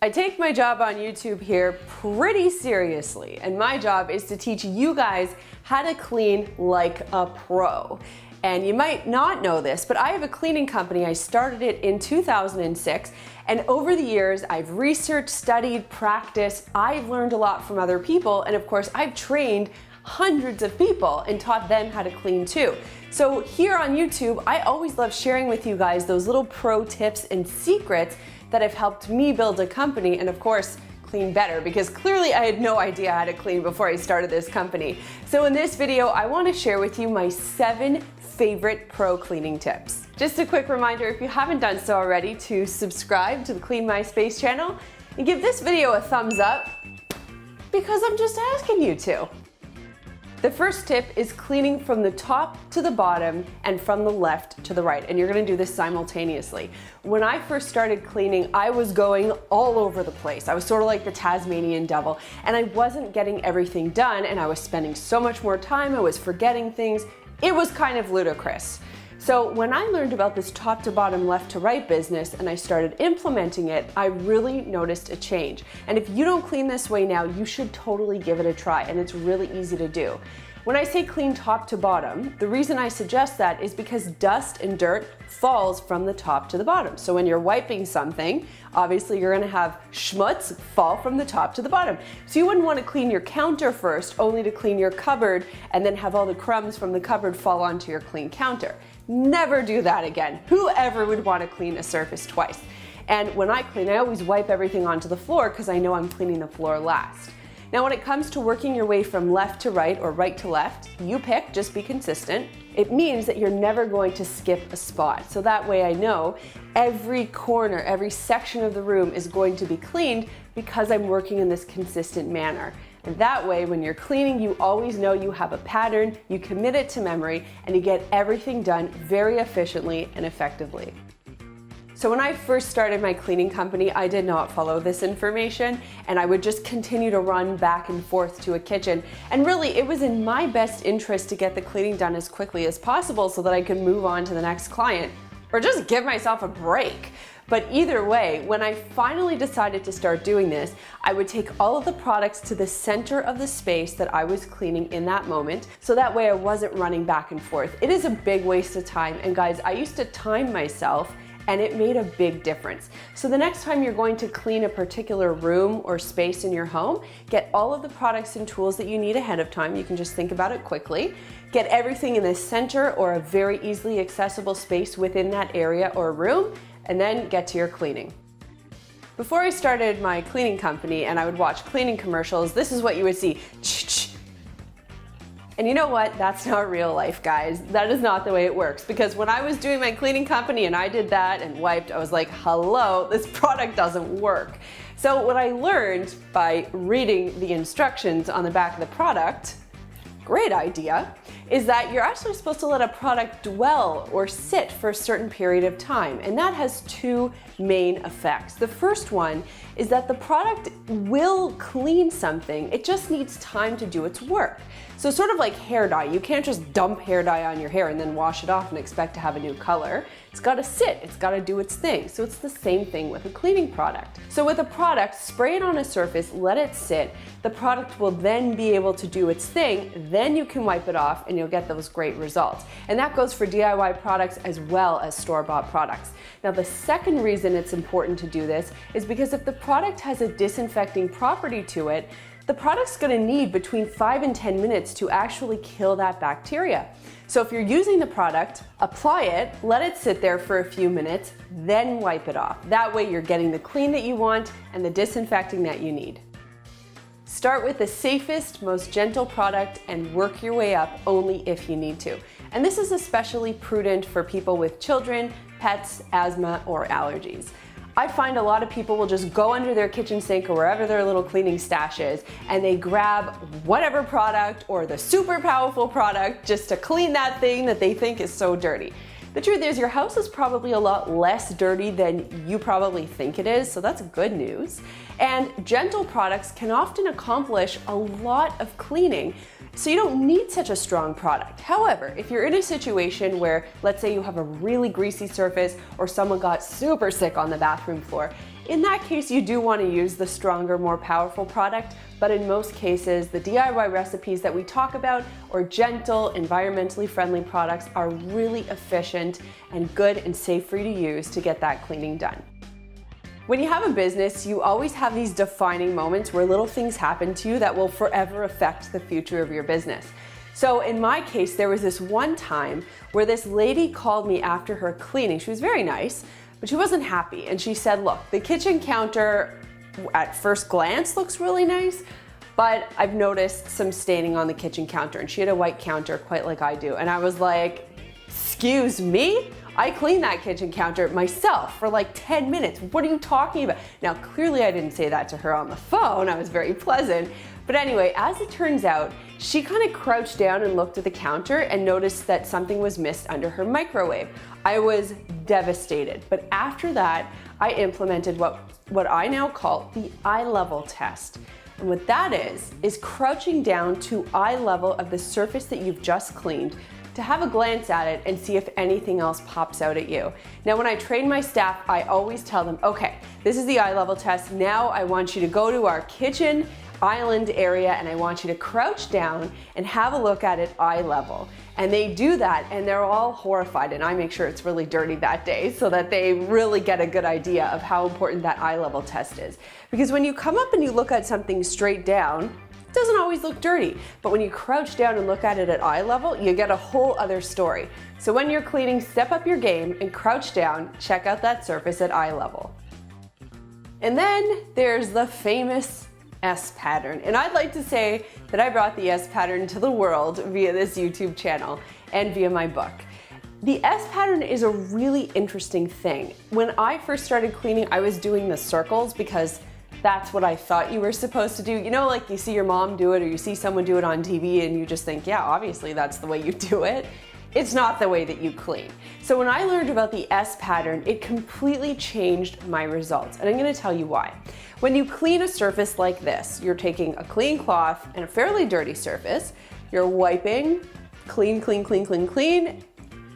I take my job on YouTube here pretty seriously, and my job is to teach you guys how to clean like a pro. And you might not know this, but I have a cleaning company. I started it in 2006, and over the years I've researched, studied, practiced. I've learned a lot from other people, and of course I've trained hundreds of people and taught them how to clean too. So here on YouTube, I always love sharing with you guys those little pro tips and secrets that have helped me build a company and of course clean better, because clearly I had no idea how to clean before I started this company. So in this video, I want to share with you my 7 favorite pro cleaning tips. Just a quick reminder, if you haven't done so already, to subscribe to the Clean My Space channel and give this video a thumbs up, because I'm just asking you to. The first tip is cleaning from the top to the bottom and from the left to the right, and you're going to do this simultaneously. When I first started cleaning, I was going all over the place. I was sort of like the Tasmanian devil, and I wasn't getting everything done, and I was spending so much more time, I was forgetting things. It was kind of ludicrous. So when I learned about this top to bottom, left to right business and I started implementing it, I really noticed a change. And if you don't clean this way now, you should totally give it a try, and it's really easy to do. When I say clean top to bottom, the reason I suggest that is because dust and dirt falls from the top to the bottom. So when you're wiping something, obviously you're gonna have schmutz fall from the top to the bottom. So you wouldn't want to clean your counter first, only to clean your cupboard and then have all the crumbs from the cupboard fall onto your clean counter. Never do that again. Whoever would want to clean a surface twice? And when I clean, I always wipe everything onto the floor because I know I'm cleaning the floor last. Now when it comes to working your way from left to right or right to left, you pick, just be consistent. It means that you're never going to skip a spot. So that way I know every corner, every section of the room is going to be cleaned because I'm working in this consistent manner. And that way, when you're cleaning, you always know you have a pattern, you commit it to memory, and you get everything done very efficiently and effectively. So when I first started my cleaning company, I did not follow this information, and I would just continue to run back and forth to a kitchen. And really, it was in my best interest to get the cleaning done as quickly as possible so that I could move on to the next client, or just give myself a break. But either way, when I finally decided to start doing this, I would take all of the products to the center of the space that I was cleaning in that moment, so that way I wasn't running back and forth. It is a big waste of time, and guys, I used to time myself, and it made a big difference. So the next time you're going to clean a particular room or space in your home, get all of the products and tools that you need ahead of time. You can just think about it quickly. Get everything in the center or a very easily accessible space within that area or room, and then get to your cleaning. Before I started my cleaning company and I would watch cleaning commercials, this is what you would see. And you know what? That's not real life, guys. That is not the way it works. Because when I was doing my cleaning company and I did that and wiped, I was like, hello, this product doesn't work. So what I learned by reading the instructions on the back of the product, great idea, is that you're actually supposed to let a product dwell or sit for a certain period of time. And that has 2 main effects. The first one is that the product will clean something, it just needs time to do its work. So sort of like hair dye, you can't just dump hair dye on your hair and then wash it off and expect to have a new color. It's gotta sit, it's gotta do its thing. So it's the same thing with a cleaning product. So with a product, spray it on a surface, let it sit. The product will then be able to do its thing, then you can wipe it off and you'll get those great results. And that goes for DIY products as well as store-bought products. Now the second reason it's important to do this is because if the product has a disinfecting property to it, the product's gonna need between 5 and 10 minutes to actually kill that bacteria. So if you're using the product, apply it, let it sit there for a few minutes, then wipe it off. That way you're getting the clean that you want and the disinfecting that you need. Start with the safest, most gentle product and work your way up only if you need to. And this is especially prudent for people with children, pets, asthma, or allergies. I find a lot of people will just go under their kitchen sink or wherever their little cleaning stash is, and they grab whatever product or the super powerful product just to clean that thing that they think is so dirty. The truth is, your house is probably a lot less dirty than you probably think it is, so that's good news. And gentle products can often accomplish a lot of cleaning, so you don't need such a strong product. However, if you're in a situation where, let's say you have a really greasy surface or someone got super sick on the bathroom floor, In that case, you do want to use the stronger, more powerful product, but in most cases, the DIY recipes that we talk about or gentle, environmentally friendly products are really efficient and good and safe for you to use to get that cleaning done. When you have a business, you always have these defining moments where little things happen to you that will forever affect the future of your business. So in my case, there was this one time where this lady called me after her cleaning. She was very nice, but she wasn't happy. And she said, look, the kitchen counter at first glance looks really nice, but I've noticed some staining on the kitchen counter. And she had a white counter quite like I do. And I was like, excuse me? I cleaned that kitchen counter myself for like 10 minutes. What are you talking about? Now, clearly I didn't say that to her on the phone. I was very pleasant. But anyway, as it turns out, she kind of crouched down and looked at the counter and noticed that something was missed under her microwave. I was devastated. But after that, I implemented what I now call the eye level test. And what that is crouching down to eye level of the surface that you've just cleaned to have a glance at it and see if anything else pops out at you. Now, when I train my staff, I always tell them, okay, this is the eye level test. Now I want you to go to our kitchen island area and I want you to crouch down and have a look at it eye level. And they do that and they're all horrified, and I make sure it's really dirty that day so that they really get a good idea of how important that eye level test is. Because when you come up and you look at something straight down, doesn't always look dirty, but when you crouch down and look at it at eye level, you get a whole other story. So when you're cleaning, step up your game and crouch down, check out that surface at eye level. And then there's the famous S pattern. And I'd like to say that I brought the S pattern to the world via this YouTube channel and via my book. The S pattern is a really interesting thing. When I first started cleaning, I was doing the circles because that's what I thought you were supposed to do. You know, like you see your mom do it or you see someone do it on TV and you just think, yeah, obviously that's the way you do it. It's not the way that you clean. So when I learned about the S pattern, it completely changed my results. And I'm gonna tell you why. When you clean a surface like this, you're taking a clean cloth and a fairly dirty surface, you're wiping, clean, clean, clean, clean, clean,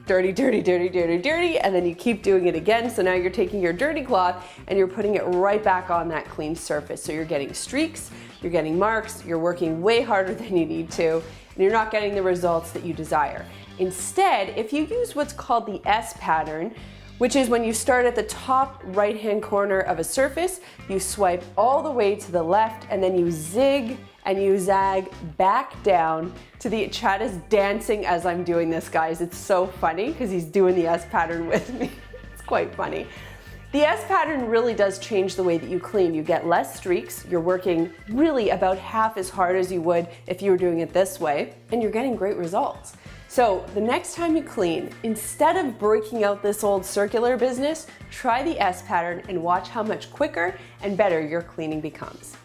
dirty, dirty, dirty, dirty, dirty, and then you keep doing it again. So now you're taking your dirty cloth and you're putting it right back on that clean surface. So you're getting streaks, you're getting marks, you're working way harder than you need to, and you're not getting the results that you desire. Instead, if you use what's called the S pattern, which is when you start at the top right-hand corner of a surface, you swipe all the way to the left, and then you zig and you zag back down to the, Chad is dancing as I'm doing this, guys. It's so funny because he's doing the S pattern with me. It's quite funny. The S pattern really does change the way that you clean. You get less streaks, you're working really about half as hard as you would if you were doing it this way, and you're getting great results. So the next time you clean, instead of breaking out this old circular business, try the S pattern and watch how much quicker and better your cleaning becomes.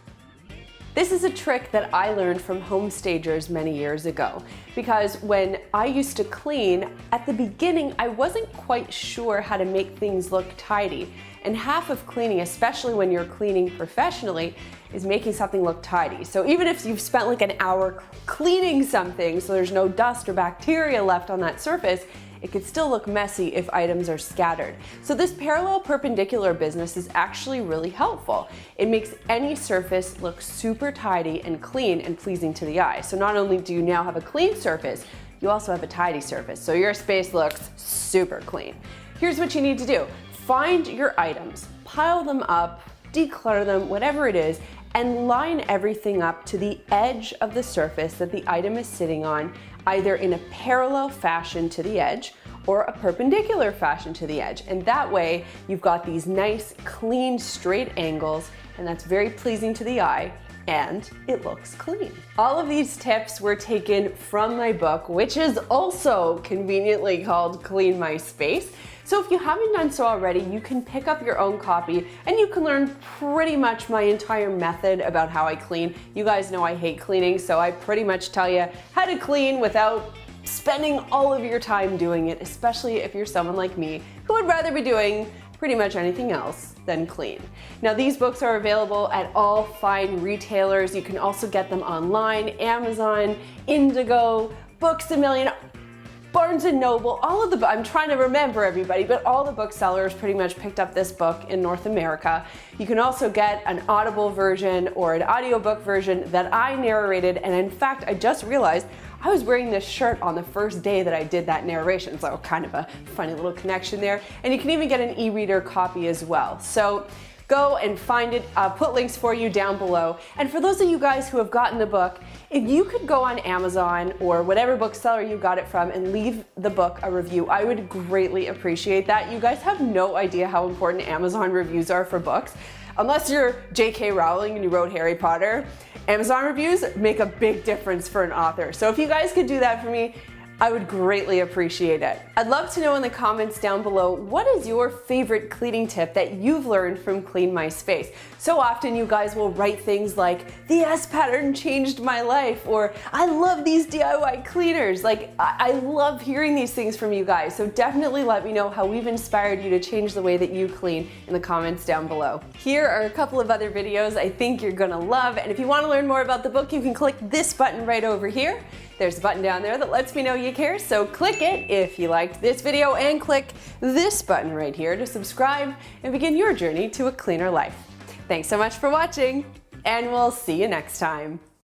This is a trick that I learned from home stagers many years ago, because when I used to clean, at the beginning I wasn't quite sure how to make things look tidy. And half of cleaning, especially when you're cleaning professionally, is making something look tidy. So even if you've spent like an hour cleaning something so there's no dust or bacteria left on that surface, it could still look messy if items are scattered. So this parallel perpendicular business is actually really helpful. It makes any surface look super tidy and clean and pleasing to the eye. So not only do you now have a clean surface, you also have a tidy surface. So your space looks super clean. Here's what you need to do. Find your items, pile them up, declutter them, whatever it is, and line everything up to the edge of the surface that the item is sitting on, either in a parallel fashion to the edge or a perpendicular fashion to the edge. And that way you've got these nice, clean, straight angles, and that's very pleasing to the eye, and it looks clean. All of these tips were taken from my book, which is also conveniently called Clean My Space. So if you haven't done so already, you can pick up your own copy and you can learn pretty much my entire method about how I clean. You guys know I hate cleaning, so I pretty much tell you how to clean without spending all of your time doing it, especially if you're someone like me who would rather be doing pretty much anything else than clean. Now, these books are available at all fine retailers. You can also get them online, Amazon, Indigo, Books A Million, Barnes & Noble, all of the, I'm trying to remember everybody, but all the booksellers pretty much picked up this book in North America. You can also get an Audible version or an audiobook version that I narrated, and in fact, I just realized I was wearing this shirt on the first day that I did that narration, so kind of a funny little connection there. And you can even get an e-reader copy as well. So go and find it. I'll put links for you down below. And for those of you guys who have gotten the book, if you could go on Amazon or whatever bookseller you got it from and leave the book a review, I would greatly appreciate that. You guys have no idea how important Amazon reviews are for books. Unless you're J.K. Rowling and you wrote Harry Potter, Amazon reviews make a big difference for an author. So if you guys could do that for me, I would greatly appreciate it. I'd love to know in the comments down below, what is your favorite cleaning tip that you've learned from Clean My Space? So often you guys will write things like, the S pattern changed my life, or I love these DIY cleaners. Like, I love hearing these things from you guys. So definitely let me know how we've inspired you to change the way that you clean in the comments down below. Here are a couple of other videos I think you're gonna love. And if you wanna learn more about the book, you can click this button right over here. There's a button down there that lets me know you care, so click it if you liked this video, and click this button right here to subscribe and begin your journey to a cleaner life. Thanks so much for watching, and we'll see you next time.